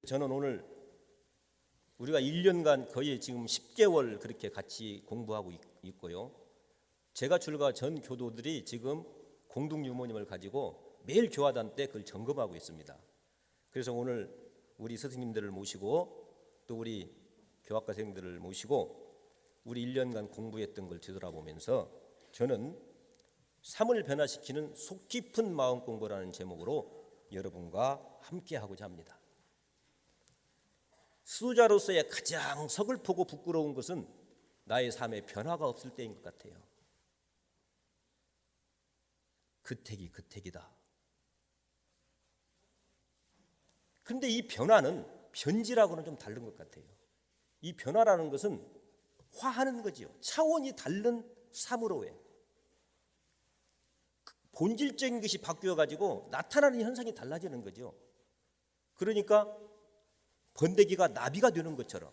저는 오늘 우리가 1년간 거의 지금 10개월 그렇게 같이 공부하고 있고요. 제가 출가 전 교도들이 지금 공동 유모님을 가지고 매일 교화단 때 그걸 점검하고 있습니다. 그래서 오늘 우리 스승님들을 모시고 또 우리 교학과생들을 모시고 우리 1년간 공부했던 걸 뒤돌아보면서 저는 삶을 변화시키는 속 깊은 마음 공부라는 제목으로 여러분과 함께 하고자 합니다. 수도자로서의 가장 서글프고 부끄러운 것은 나의 삶에 변화가 없을 때인 것 같아요. 그택이다. 그런데 이 변화는 변질하고는 좀 다른 것 같아요. 이 변화라는 것은 화하는 거지요. 차원이 다른 삶으로의 본질적인 것이 바뀌어가지고 나타나는 현상이 달라지는 거죠. 그러니까 번데기가 나비가 되는 것처럼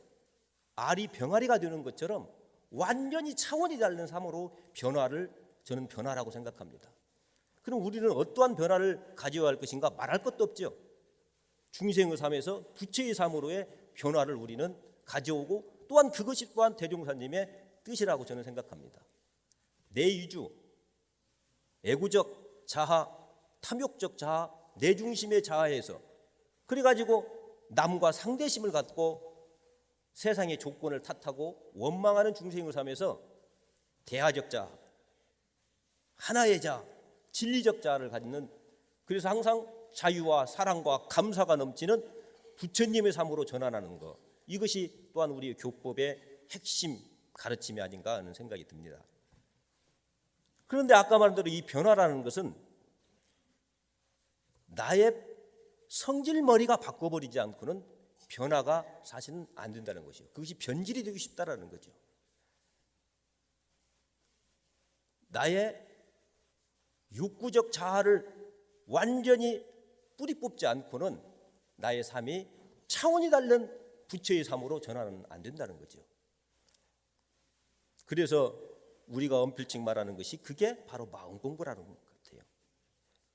알이 병아리가 되는 것처럼 완전히 차원이 다른 삶으로 변화를 저는 변화라고 생각합니다. 그럼 우리는 어떠한 변화를 가져야 할 것인가 말할 것도 없죠. 중생의 삶에서 부처의 삶으로의 변화를 우리는 가져오고 또한 그것이 또한 대종사님의 뜻이라고 저는 생각합니다. 내위주, 애구적 자아, 탐욕적 자아, 내중심의 자아에서 그래가지고 남과 상대심을 갖고 세상의 조건을 탓하고 원망하는 중생의 삶에서 대하적 자아, 하나의 자아, 진리적 자아를 갖는, 그래서 항상 자유와 사랑과 감사가 넘치는 부처님의 삶으로 전환하는 것, 이것이 또한 우리 교법의 핵심 가르침이 아닌가 하는 생각이 듭니다. 그런데 아까 말한 대로 이 변화라는 것은 나의 성질머리가 바꿔버리지 않고는 변화가 사실은 안 된다는 것이요. 그것이 변질이 되고 싶다라는 거죠. 나의 육구적 자아를 완전히 뿌리 뽑지 않고는 나의 삶이 차원이 다른 부처의 삶으로 전환은 안 된다는 거죠. 그래서 우리가 엄필칭 말하는 것이 그게 바로 마음 공부라는 것 같아요.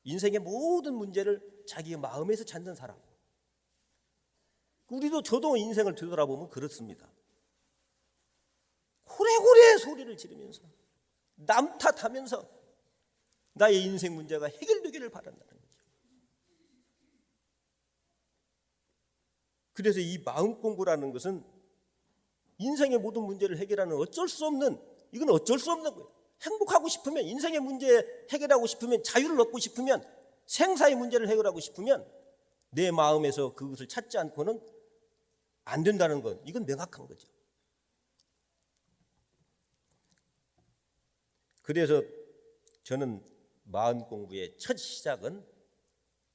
인생의 모든 문제를 자기의 마음에서 찾는 사람. 우리도 저도 인생을 되돌아보면 그렇습니다. 고래고래 소리를 지르면서 남 탓하면서 나의 인생 문제가 해결되기를 바란다는 거죠. 그래서 이 마음 공부라는 것은 인생의 모든 문제를 해결하는 어쩔 수 없는, 이건 어쩔 수 없는 거예요. 행복하고 싶으면, 인생의 문제 해결하고 싶으면, 자유를 얻고 싶으면, 생사의 문제를 해결하고 싶으면 내 마음에서 그것을 찾지 않고는 안 된다는 것, 이건 명확한 거죠. 그래서 저는 마음 공부의 첫 시작은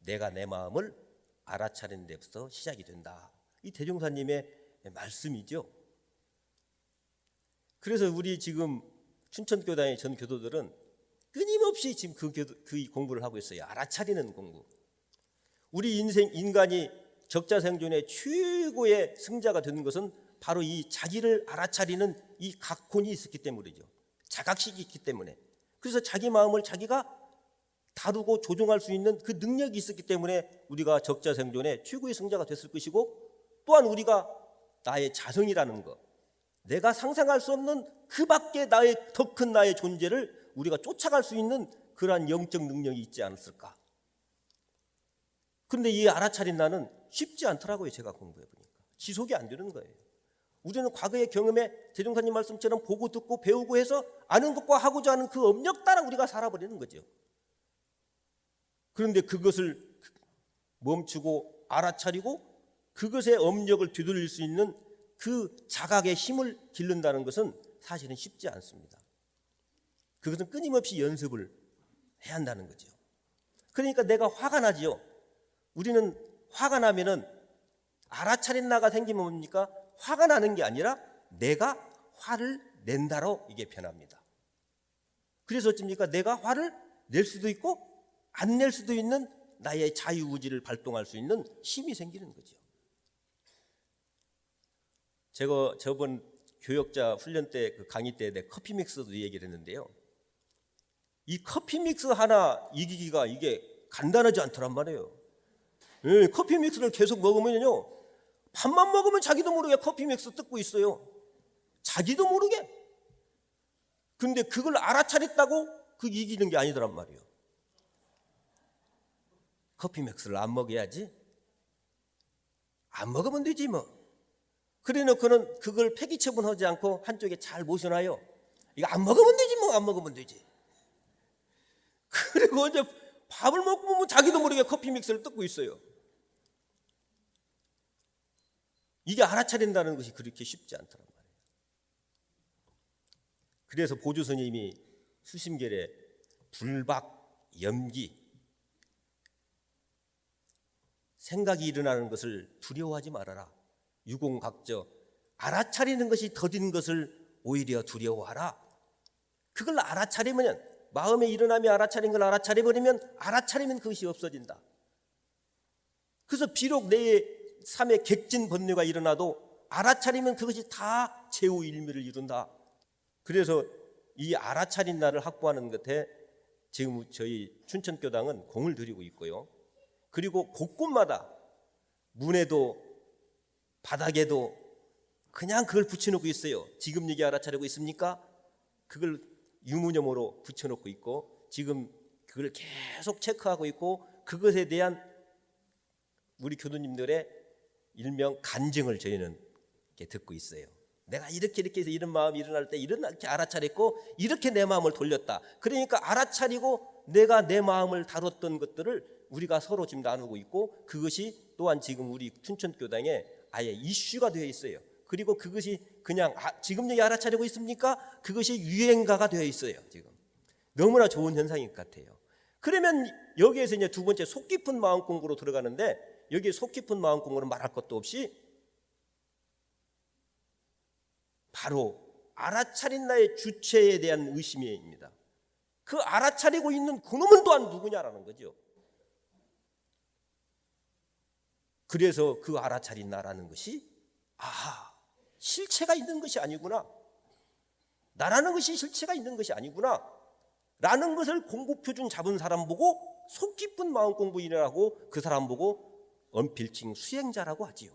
내가 내 마음을 알아차리는 데부터 시작이 된다. 이 대종사님의 말씀이죠. 그래서 우리 지금 춘천교단의 전 교도들은 끊임없이 지금 그 공부를 하고 있어요. 알아차리는 공부. 우리 인간이 적자생존의 최고의 승자가 되는 것은 바로 이 자기를 알아차리는 이 각혼이 있었기 때문이죠. 자각식이 있기 때문에. 그래서 자기 마음을 자기가 다루고 조종할 수 있는 그 능력이 있었기 때문에 우리가 적자생존의 최고의 승자가 됐을 것이고, 또한 우리가 나의 자성이라는 것, 내가 상상할 수 없는 그 밖에 나의 더 큰 나의 존재를 우리가 쫓아갈 수 있는 그러한 영적 능력이 있지 않았을까. 그런데 이 알아차린 나는 쉽지 않더라고요. 제가 공부해보니까 지속이 안 되는 거예요. 우리는 과거의 경험에 대종사님 말씀처럼 보고 듣고 배우고 해서 아는 것과 하고자 하는 그 업력 따라 우리가 살아버리는 거죠. 그런데 그것을 멈추고 알아차리고 그것의 업력을 되돌릴 수 있는 그 자각의 힘을 기른다는 것은 사실은 쉽지 않습니다. 그것은 끊임없이 연습을 해야 한다는 거죠. 그러니까 내가 화가 나지요. 우리는 화가 나면은 알아차린 나가 생기면 뭡니까? 화가 나는 게 아니라 내가 화를 낸다로 이게 변합니다. 그래서 어찌입니까? 내가 화를 낼 수도 있고 안 낼 수도 있는 나의 자유의지를 발동할 수 있는 힘이 생기는 거죠. 제가 저번 교역자 훈련 때 그 강의 때 내 커피 믹스도 얘기를 했는데요. 이 커피 믹스 하나 이기기가 이게 간단하지 않더란 말이에요. 커피 믹스를 계속 먹으면요 밥만 먹으면 자기도 모르게 커피 믹스 뜯고 있어요. 자기도 모르게. 근데 그걸 알아차렸다고 그 이기는 게 아니더란 말이에요. 커피 믹스를 안 먹어야지. 안 먹으면 되지 뭐. 그래 놓고는 그걸 폐기 처분하지 않고 한쪽에 잘 모셔놔요. 이거 안 먹으면 되지 뭐. 안 먹으면 되지. 그리고 이제 밥을 먹고 보면 자기도 모르게 커피 믹스를 뜯고 있어요. 이게 알아차린다는 것이 그렇게 쉽지 않더란 말이에요. 그래서 보주 스님이 수심결에 불박, 염기, 생각이 일어나는 것을 두려워하지 말아라. 유공각저, 알아차리는 것이 더딘 것을 오히려 두려워하라. 그걸 알아차리면, 마음에 일어남이 알아차린 걸 알아차려버리면, 알아차리면 그것이 없어진다. 그래서 비록 내 삶에 객진 번뇌가 일어나도 알아차리면 그것이 다 제우일미를 이룬다. 그래서 이 알아차린 날을 확보하는 것에 지금 저희 춘천교당은 공을 들이고 있고요. 그리고 곳곳마다 문에도 바닥에도 그냥 그걸 붙여놓고 있어요. 지금 얘기 알아차리고 있습니까? 그걸 유무념으로 붙여놓고 있고 지금 그걸 계속 체크하고 있고 그것에 대한 우리 교도님들의 일명 간증을 저희는 이렇게 듣고 있어요. 내가 이렇게 해서 이런 마음이 일어날 때 이렇게 알아차렸고 이렇게 내 마음을 돌렸다. 그러니까 알아차리고 내가 내 마음을 다뤘던 것들을 우리가 서로 지금 나누고 있고 그것이 또한 지금 우리 춘천교당에 아예 이슈가 되어 있어요. 그리고 그것이 그냥 지금 여기 알아차리고 있습니까? 그것이 유행가가 되어 있어요. 지금 너무나 좋은 현상인 것 같아요. 그러면 여기에서 이제 두 번째 속 깊은 마음 공부로 들어가는데 여기 속 깊은 마음 공부는 말할 것도 없이 바로 알아차린 나의 주체에 대한 의심입니다. 그 알아차리고 있는 그놈은 또한 누구냐라는 거죠. 그래서 그 알아차린 나라는 것이 실체가 있는 것이 아니구나. 나라는 것이 실체가 있는 것이 아니구나. 라는 것을 공부표준 잡은 사람 보고 속 깊은 마음 공부인이라고 그 사람 보고 언필칭 수행자라고 하지요.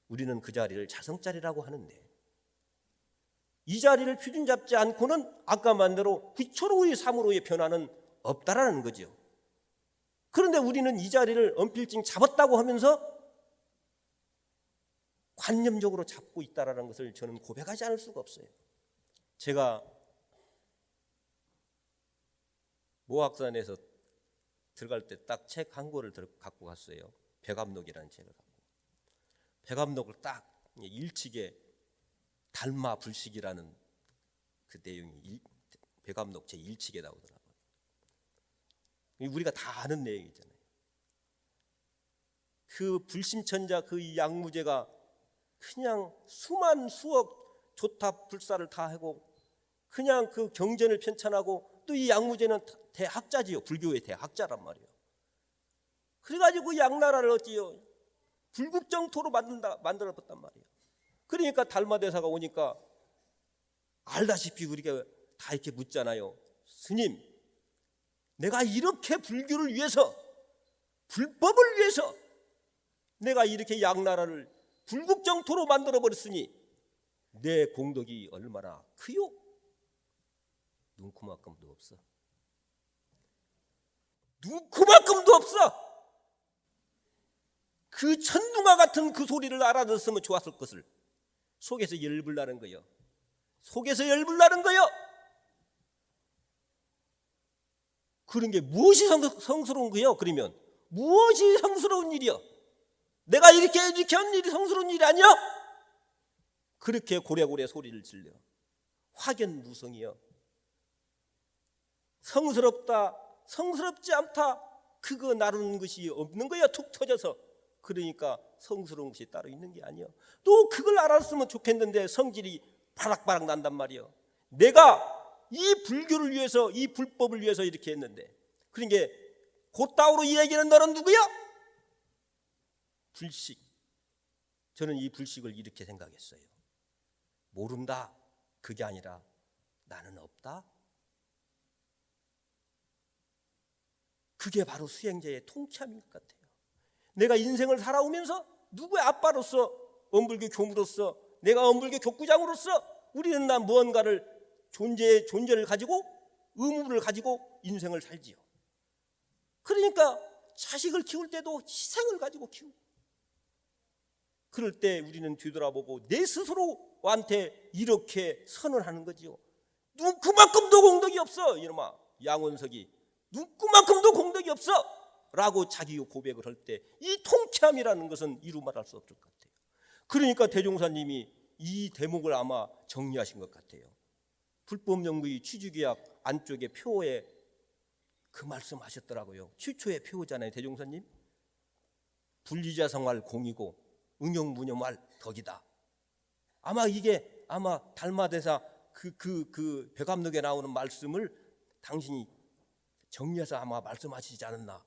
우리는 그 자리를 자성자리라고 하는데 이 자리를 표준 잡지 않고는 아까 말대로 부처로의 삶으로의 변화는 없다라는 거죠. 그런데 우리는 이 자리를 언필칭 잡았다고 하면서 관념적으로 잡고 있다라는 것을 저는 고백하지 않을 수가 없어요. 제가 모학산에서 들어갈 때 딱 책 한 권을 갖고 갔어요. 백암록이라는 책을 갖고. 백암록을 딱 일칙에 달마 불식이라는 그 내용이 백암록 제 1칙에 나오더라고요. 우리가 다 아는 내용이잖아요. 그 불심천자 그 양무제가 그냥 수억 조탑 불사를 다 하고 그냥 그 경전을 편찬하고 또 이 양무제는 대학자지요. 불교의 대학자란 말이에요. 그래가지고 양나라를 어찌요 불국정토로 만들어봤단 말이에요. 그러니까 달마대사가 오니까 알다시피 우리가 다 이렇게 묻잖아요. 스님, 내가 이렇게 불교를 위해서 불법을 위해서 내가 이렇게 양나라를 불국정토로 만들어버렸으니 내 공덕이 얼마나 크요? 눈코만큼도 없어. 눈코만큼도 없어. 그 천둥아 같은 그 소리를 알아들었으면 좋았을 것을 속에서 열불 나는 거요. 속에서 열불 나는 거요. 그런 게 무엇이 성스러운 거요? 그러면 무엇이 성스러운 일이요? 내가 이렇게 한 일이 성스러운 일이 아니요? 그렇게 고래고래 소리를 질려. 확연무성이요. 성스럽다, 성스럽지 않다, 그거 나누는 것이 없는 거야. 툭 터져서. 그러니까 성스러운 것이 따로 있는 게 아니요. 또 그걸 알았으면 좋겠는데 성질이 바락바락 난단 말이요. 내가 이 불교를 위해서, 이 불법을 위해서 이렇게 했는데, 그러니까 곧다우로 이야기하는 너는 누구야? 불식. 저는 이 불식을 이렇게 생각했어요. 모른다, 그게 아니라 나는 없다. 그게 바로 수행자의 통치함인 것 같아요. 내가 인생을 살아오면서 누구의 아빠로서, 엄불교 교무로서, 내가 엄불교 교구장으로서 우리는 무언가를 존재를 가지고 의무를 가지고 인생을 살지요. 그러니까 자식을 키울 때도 희생을 가지고 키우고, 그럴 때 우리는 뒤돌아보고 내 스스로한테 이렇게 선언하는 거지요. 누구만큼도 공덕이 없어, 이놈아. 양원석이 누구만큼도 공덕이 없어 라고 자기 고백을 할 때 이 통쾌함이라는 것은 이루 말할 수 없을 것 같아요. 그러니까 대종사님이 이 대목을 아마 정리하신 것 같아요. 불법연구의 취주계약 안쪽에 표에 그 말씀하셨더라고요. 최초의 표잖아요, 대종사님. 불리자성할 공이고 응용무념할 덕이다. 아마 이게 달마대사 그 백암록에 나오는 말씀을 당신이 정리해서 아마 말씀하시지 않았나.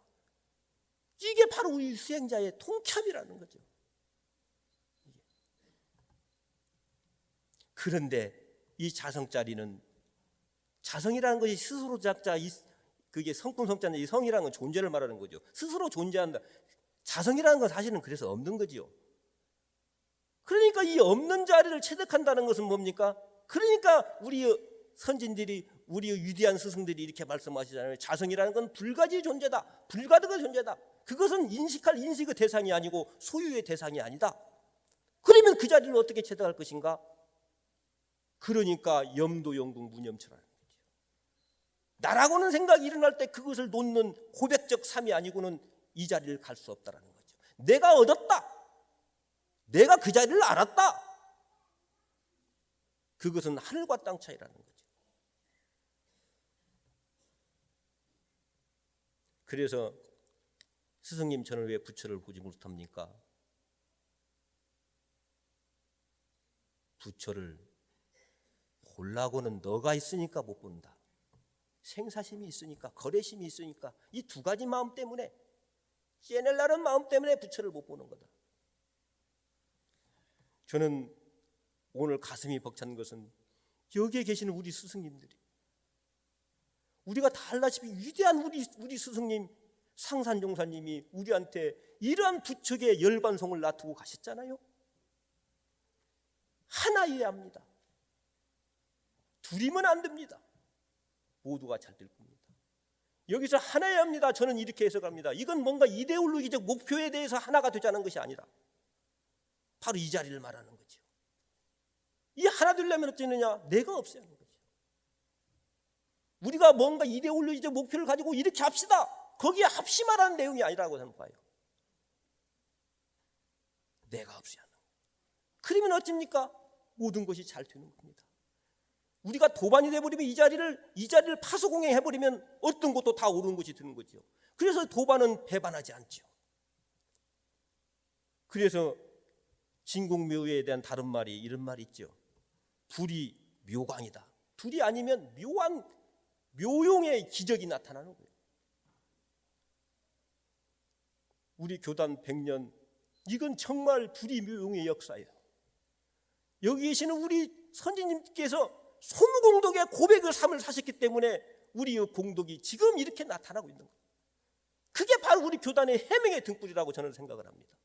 이게 바로 이 수행자의 통쾌함이라는 거죠. 그런데 이 자성자리는, 자성이라는 것이 스스로 작자, 그게 성품 성자는 이 성이라는 건 존재를 말하는 거죠. 스스로 존재한다. 자성이라는 건 사실은 그래서 없는 거지요. 그러니까 이 없는 자리를 체득한다는 것은 뭡니까? 그러니까 우리 선진들이, 우리 위대한 스승들이 이렇게 말씀하시잖아요. 자성이라는 건 불가지의 존재다, 불가득의 존재다. 그것은 인식할 인식의 대상이 아니고 소유의 대상이 아니다. 그러면 그 자리를 어떻게 체득할 것인가? 그러니까 염도영궁 무념처라는 거죠. 나라고는 생각이 일어날 때 그것을 놓는 고백적 삶이 아니고는 이 자리를 갈 수 없다는 거죠. 내가 얻었다, 내가 그 자리를 알았다, 그것은 하늘과 땅 차이라는 거죠. 그래서 스승님, 저는 왜 부처를 보지 못합니까? 부처를 보려고는 너가 있으니까 못 본다. 생사심이 있으니까, 거래심이 있으니까, 이 두 가지 마음 때문에, 깨내려는 마음 때문에 부처를 못 보는 거다. 저는 오늘 가슴이 벅찬 것은 여기에 계시는 우리 스승님들이, 우리가 다 알다시피 위대한 우리 스승님 상산종사님이 우리한테 이러한 부처의 열반송을 놔두고 가셨잖아요. 하나여야 합니다. 둘이면 안 됩니다. 모두가 잘 될 겁니다. 여기서 하나여야 합니다. 저는 이렇게 해석합니다. 이건 뭔가 이데올로기적 목표에 대해서 하나가 되자는 것이 아니라 바로 이 자리를 말하는 거죠. 이 하나 되려면 어쩌느냐? 내가 없어야 하는 거죠. 우리가 뭔가 이데올로기적 목표를 가지고 이렇게 합시다, 거기에 합심하라는 내용이 아니라고 저는 봐요. 내가 없어야 하는 거예요. 그러면 어쩝니까? 모든 것이 잘 되는 겁니다. 우리가 도반이 돼버리면 이 자리를 파수공행해버리면 어떤 것도 다 옳은 것이 되는 거죠. 그래서 도반은 배반하지 않죠. 그래서 진공묘에 대한 다른 말이 이런 말이 있죠. 불이 묘광이다. 둘이 아니면 묘한 묘용의 기적이 나타나는 거예요. 우리 교단 100년, 이건 정말 불이 묘용의 역사예요. 여기 계시는 우리 선지님께서 소무공덕의 고백의 삶을 사셨기 때문에 우리의 공덕이 지금 이렇게 나타나고 있는 거예요. 그게 바로 우리 교단의 해명의 등불이라고 저는 생각을 합니다.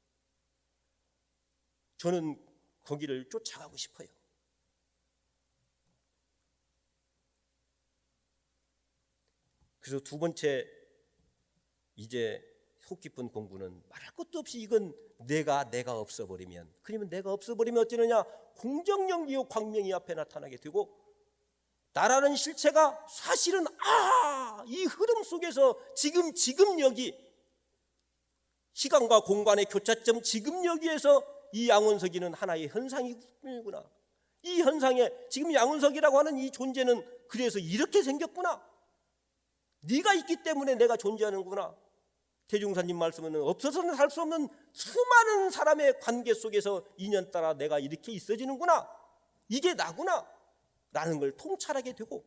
저는 거기를 쫓아가고 싶어요. 그래서 두 번째, 이제 속 깊은 공부는 말할 것도 없이 이건 내가 없어버리면, 그러면 내가 없어버리면 어쩌느냐? 공정영리요 광명이 앞에 나타나게 되고, 나라는 실체가 사실은 이 흐름 속에서 지금 여기 시간과 공간의 교차점, 지금 여기에서 이 양원석이는 하나의 현상이구나. 이 현상에 지금 양원석이라고 하는 이 존재는 그래서 이렇게 생겼구나. 네가 있기 때문에 내가 존재하는구나. 대종사님 말씀은 없어서는 살 수 없는 수많은 사람의 관계 속에서 인연 따라 내가 이렇게 있어지는구나. 이게 나구나 라는 걸 통찰하게 되고,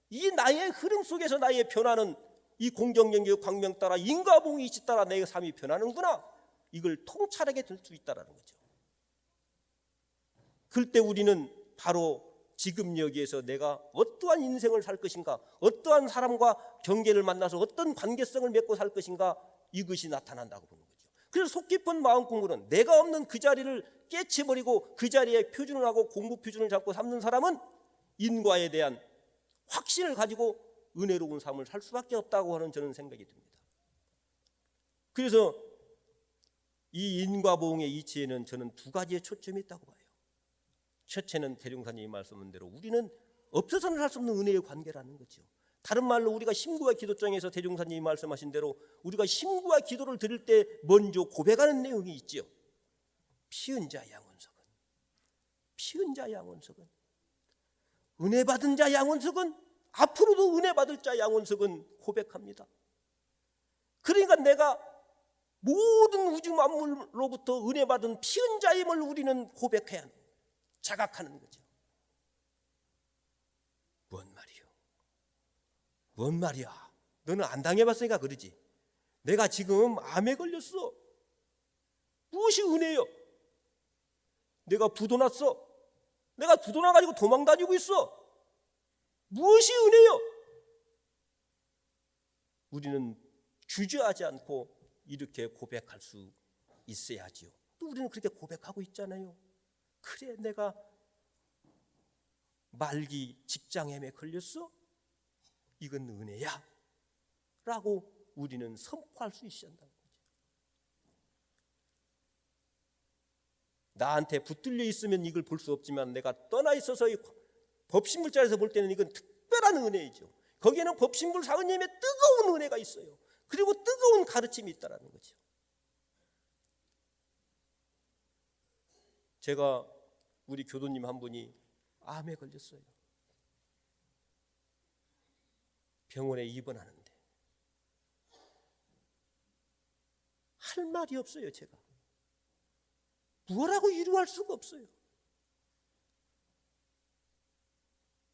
이 나의 흐름 속에서 나의 변화는 이 공정영리의 광명 따라 인과봉이 이치 따라 내 삶이 변하는구나. 이걸 통찰하게 될 수 있다는 거죠. 그럴 때 우리는 바로 지금 여기에서 내가 어떠한 인생을 살 것인가, 어떠한 사람과 경계를 만나서 어떤 관계성을 맺고 살 것인가, 이것이 나타난다고 보는 거죠. 그래서 속 깊은 마음 공부는 내가 없는 그 자리를 깨치버리고 그 자리에 표준을 하고 공부 표준을 잡고 삼는 사람은 인과에 대한 확신을 가지고 은혜로운 삶을 살 수밖에 없다고 하는 저는 생각이 듭니다. 그래서 이 인과보응의 이치에는 저는 두 가지의 초점이 있다고 봐요. 첫째는 대종사님이 말씀한 대로 우리는 없어서는 할 수 없는 은혜의 관계라는 거죠. 다른 말로 우리가 심구와 기도장에서 대종사님이 말씀하신 대로 우리가 심구와 기도를 드릴 때 먼저 고백하는 내용이 있죠. 피은 자 양원석은, 피은 자 양원석은, 은혜 받은 자 양원석은, 앞으로도 은혜 받을 자 양원석은 고백합니다. 그러니까 내가 모든 우주 만물로부터 은혜 받은 피은 자임을 우리는 고백해야 합니다. 자각하는 거죠. 뭔 말이요? 뭔 말이야? 너는 안 당해봤으니까 그러지. 내가 지금 암에 걸렸어. 무엇이 은혜요? 내가 부도 났어. 내가 부도 나가지고 도망 다니고 있어. 무엇이 은혜요? 우리는 주저하지 않고 이렇게 고백할 수 있어야지요. 또 우리는 그렇게 고백하고 있잖아요. 그래, 내가 말기 직장암에 걸렸어? 이건 은혜야 라고 우리는 선포할 수 있어야 한다는 거죠. 나한테 붙들려 있으면 이걸 볼 수 없지만 내가 떠나 있어서 법신불자에서 볼 때는 이건 특별한 은혜이죠. 거기에는 법신불 사은님의 뜨거운 은혜가 있어요. 그리고 뜨거운 가르침이 있다는 거죠. 제가 우리 교도님 한 분이 암에 걸렸어요. 병원에 입원하는데 할 말이 없어요. 제가 뭐라고 위로할 수가 없어요.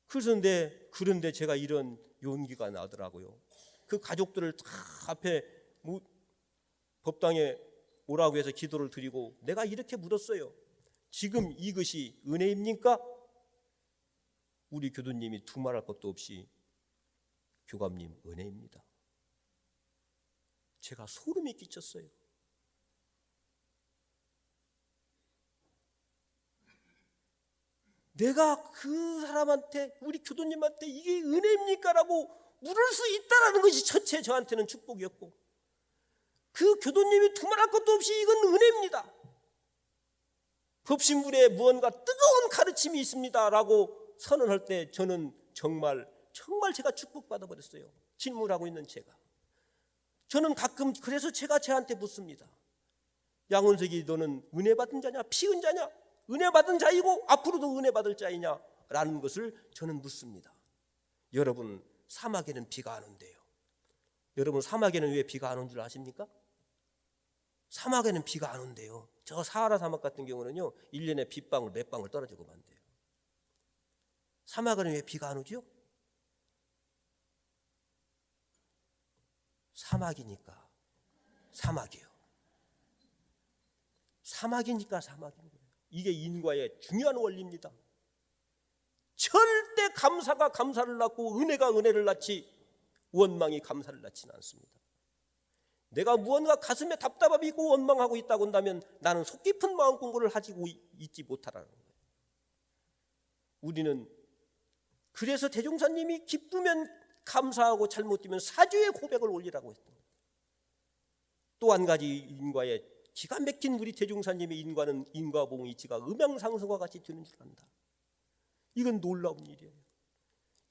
그런데 제가 이런 용기가 나더라고요. 그 가족들을 다 앞에 법당에 오라고 해서 기도를 드리고 내가 이렇게 물었어요. 지금 이것이 은혜입니까? 우리 교도님이 두말할 것도 없이 교감님 은혜입니다. 제가 소름이 끼쳤어요. 내가 그 사람한테, 우리 교도님한테 이게 은혜입니까? 라고 물을 수 있다는 것이 첫째 저한테는 축복이었고, 그 교도님이 두말할 것도 없이 이건 은혜입니다. 법신불에 무언가 뜨거운 가르침이 있습니다 라고 선언할 때 저는 정말 제가 축복받아 버렸어요. 질문하고 있는 제가. 저는 가끔 그래서 제가 저한테 묻습니다. 양원석이 너는 은혜 받은 자냐 피은 자냐? 은혜 받은 자이고 앞으로도 은혜 받을 자이냐? 라는 것을 저는 묻습니다. 여러분, 사막에는 비가 안 온대요. 여러분, 사막에는 왜 비가 안 온 줄 아십니까? 사막에는 비가 안 온대요. 저 사하라 사막 같은 경우는요 1년에 빗방울 몇 방울 떨어지고 만대요. 사막에는 왜 비가 안 오죠? 사막이니까 사막이요. 사막이니까 사막인 거예요. 이게 인과의 중요한 원리입니다. 절대 감사가 감사를 낳고 은혜가 은혜를 낳지 원망이 감사를 낳지는 않습니다. 내가 무언가 가슴에 답답함이 있고 원망하고 있다고 한다면 나는 속 깊은 마음 공부를 가지고 있지 못하라는 거예요. 우리는 그래서 대종사님이 기쁘면 감사하고 잘못되면 사죄의 고백을 올리라고 했습니다. 또 한 가지 인과의 기가 막힌 우리 대종사님의 인과는 인과보응 이치가 음양상승과 같이 되는 줄 안다. 이건 놀라운 일이에요.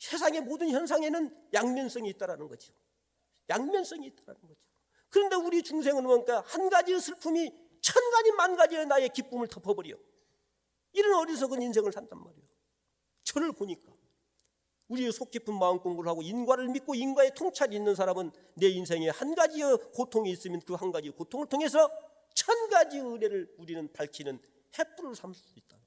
세상의 모든 현상에는 양면성이 있다라는 거죠. 양면성이 있다라는 거죠. 그런데 우리 중생은 뭔가 한 가지의 슬픔이 천 가지 만 가지의 나의 기쁨을 덮어버려. 이런 어리석은 인생을 산단 말이에요. 저를 보니까 우리의 속 깊은 마음 공부를 하고 인과를 믿고 인과의 통찰이 있는 사람은 내 인생에 한 가지의 고통이 있으면 그 한 가지 고통을 통해서 천 가지의 은혜를 우리는 밝히는 횃불을 삼을 수 있다.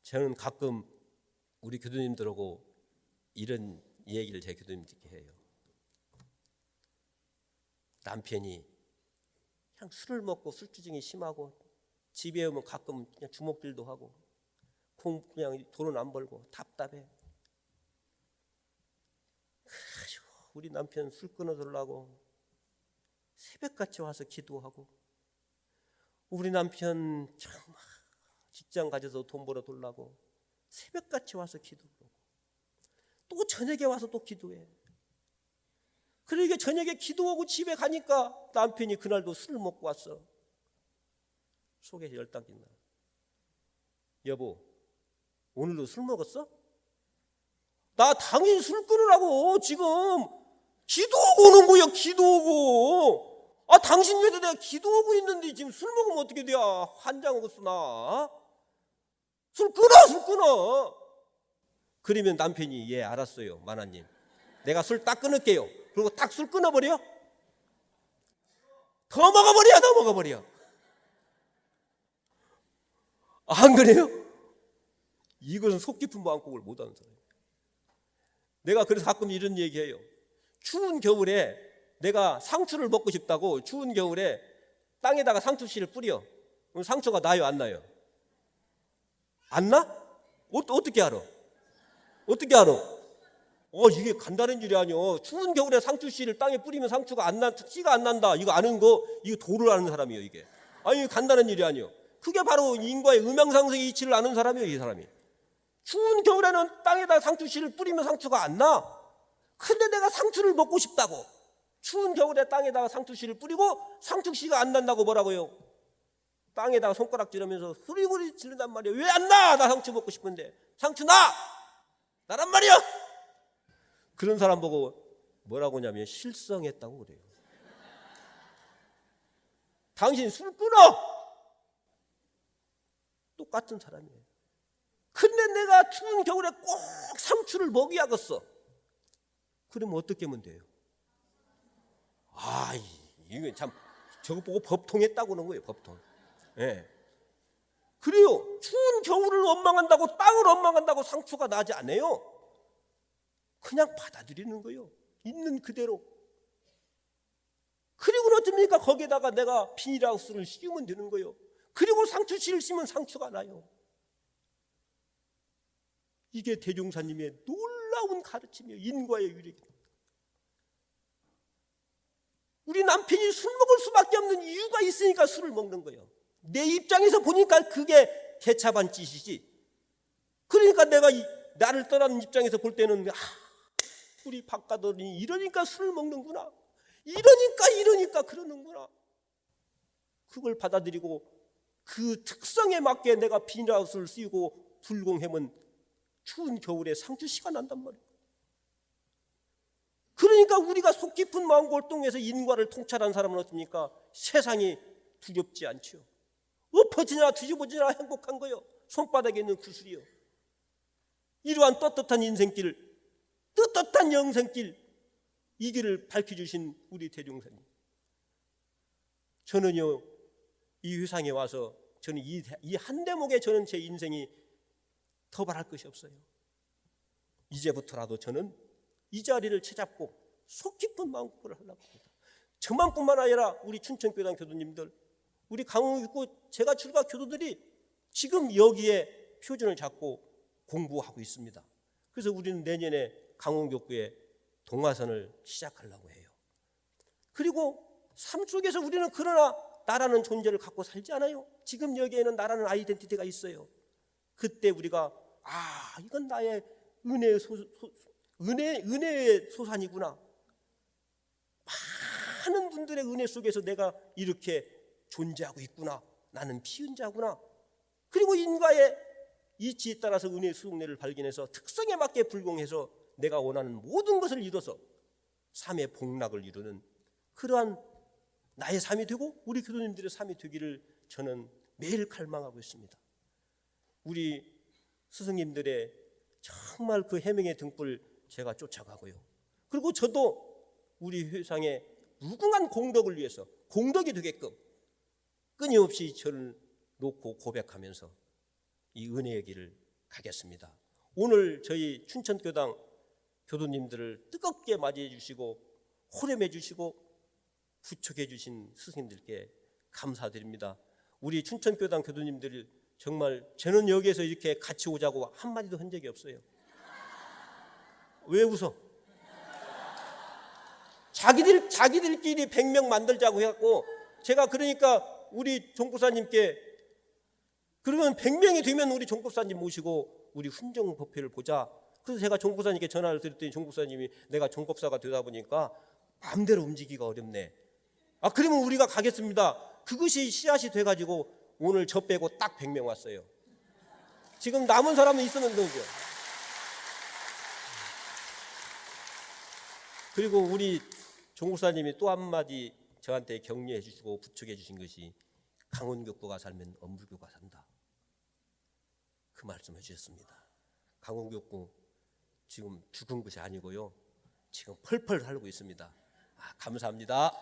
저는 가끔 우리 교도님들하고 이런 얘기를 제 교도님들께 해요. 남편이 그냥 술을 먹고 술주정이 심하고 집에 오면 가끔 그냥 주먹질도 하고 그냥 돈은 안 벌고 답답해. 그래가지고 우리 남편 술 끊어달라고 새벽같이 와서 기도하고, 우리 남편 참 직장 가져서 돈 벌어 달라고 새벽같이 와서 기도하고, 또 저녁에 와서 또 기도해. 그러니까 저녁에 기도하고 집에 가니까 남편이 그날도 술을 먹고 왔어. 속에 열당긴다. 여보, 오늘도 술 먹었어? 나 당연히 술 끊으라고 지금 기도하고 오는 거야. 기도하고. 당신 위해서 내가 기도하고 있는데 지금 술 먹으면 어떻게 돼? 환장하고 쓰나? 술 끊어. 그러면 남편이 예 알았어요 만화님, 내가 술 딱 끊을게요. 그리고 딱 술 끊어버려. 더 먹어버려. 안 그래요? 이것은 속 깊은 마음고를 못하는 사람이에요. 내가 그래서 가끔 이런 얘기해요. 추운 겨울에 내가 상추를 먹고 싶다고 추운 겨울에 땅에다가 상추씨를 뿌려. 그럼 상추가 나요 안 나요? 안 나? 어떻게 알아? 이게 간다는 일이 아니요. 추운 겨울에 상추씨를 땅에 뿌리면 상추가 씨가 안 난다. 이거 아는 거, 이거 도를 아는 사람이에요, 이게. 아니, 간다는 일이 아니요. 그게 바로 인과의 음양상승의 이치를 아는 사람이에요, 이 사람이. 추운 겨울에는 땅에다 상추씨를 뿌리면 상추가 안 나. 근데 내가 상추를 먹고 싶다고 추운 겨울에 땅에다가 상추씨를 뿌리고 상추씨가 안 난다고 뭐라고요? 땅에다가 손가락 찌르면서 후리후리 지른단 말이에요. 왜 안 나? 나 상추 먹고 싶은데. 상추 나란 말이야. 그런 사람 보고 뭐라고 하냐면 실성했다고 그래요. 당신 술 끊어. 똑같은 사람이에요. 근데 내가 추운 겨울에 꼭 상추를 먹여야겠어. 그러면 어떻게 하면 돼요? 이거 참 저거 보고 법통했다고 그러는 거예요. 법통. 예. 그래요. 추운 겨울을 원망한다고, 땅을 원망한다고 상추가 나지 않아요. 그냥 받아들이는 거예요. 있는 그대로. 그리고 어떻습니까? 거기에다가 내가 비닐하우스를 씌우면 되는 거예요. 그리고 상추씨를 씌우면 상추가 나요. 이게 대종사님의 놀라운 가르침이에요. 인과의 유력입니다. 우리 남편이 술 먹을 수밖에 없는 이유가 있으니까 술을 먹는 거예요. 내 입장에서 보니까 그게 개차반 짓이지. 그러니까 내가 나를 떠나는 입장에서 볼 때는 우리 바깥들이 이러니까 술을 먹는구나. 이러니까 그러는구나. 그걸 받아들이고 그 특성에 맞게 내가 비닐하우스를 씌우고 불공하면 추운 겨울에 상추씨가 난단 말이에요. 그러니까 우리가 속 깊은 마음 골동에서 인과를 통찰한 사람은 어떻습니까? 세상이 두렵지 않죠. 엎어지나 뒤집어지나 행복한 거요. 손바닥에 있는 구슬이요. 이러한 떳떳한 인생길, 떳떳한 영생길, 이 길을 밝혀주신 우리 대종사님. 저는요, 이 회상에 와서 저는 이 한 대목에 저는 제 인생이 더 바랄 것이 없어요. 이제부터라도 저는 이 자리를 채잡고 속 깊은 마음고를 하려고 합니다. 저만뿐만 아니라 우리 춘천교단 교도님들, 우리 강흥육고 제가 출가 교도들이 지금 여기에 표준을 잡고 공부하고 있습니다. 그래서 우리는 내년에 강흥교구에 동화선을 시작하려고 해요. 그리고 삶 속에서 우리는 그러나 나라는 존재를 갖고 살지 않아요. 지금 여기에는 나라는 아이덴티티가 있어요. 그때 우리가 이건 나의 은혜의 소산이구나. 많은 분들의 은혜 속에서 내가 이렇게 존재하고 있구나. 나는 피은자구나. 그리고 인과의 이치에 따라서 은혜의 수용례를 발견해서 특성에 맞게 불공해서 내가 원하는 모든 것을 이뤄서 삶의 복락을 이루는 그러한 나의 삶이 되고 우리 교도님들의 삶이 되기를 저는 매일 갈망하고 있습니다. 우리 스승님들의 정말 그 해명의 등불 제가 쫓아가고요. 그리고 저도 우리 회상의 무궁한 공덕을 위해서 공덕이 되게끔 끊임없이 저를 놓고 고백하면서 이 은혜의 길을 가겠습니다. 오늘 저희 춘천교당 교도님들을 뜨겁게 맞이해 주시고 호렴해 주시고 부축해 주신 스승님들께 감사드립니다. 우리 춘천교당 교도님들 정말 저는 여기에서 이렇게 같이 오자고 한마디도 한 적이 없어요. 왜 웃어? 자기들끼리 100명 만들자고 해갖고 제가 그러니까 우리 종국사님께 그러면 100명이 되면 우리 종국사님 모시고 우리 훈정법회를 보자. 그래서 제가 종국사님께 전화를 드렸더니 종국사님이 내가 종법사가 되다 보니까 마음대로 움직이기가 어렵네. 그러면 우리가 가겠습니다. 그것이 씨앗이 돼가지고 오늘 저 빼고 딱 100명 왔어요. 지금 남은 사람은 있으면 되죠. 그리고 우리 종국사님이 또 한마디 저한테 격려해 주시고 부축해 주신 것이 강원교구가 살면 엄불교가 산다. 그 말씀해 주셨습니다. 강원교구 지금 죽은 것이 아니고요. 지금 펄펄 살고 있습니다. 감사합니다.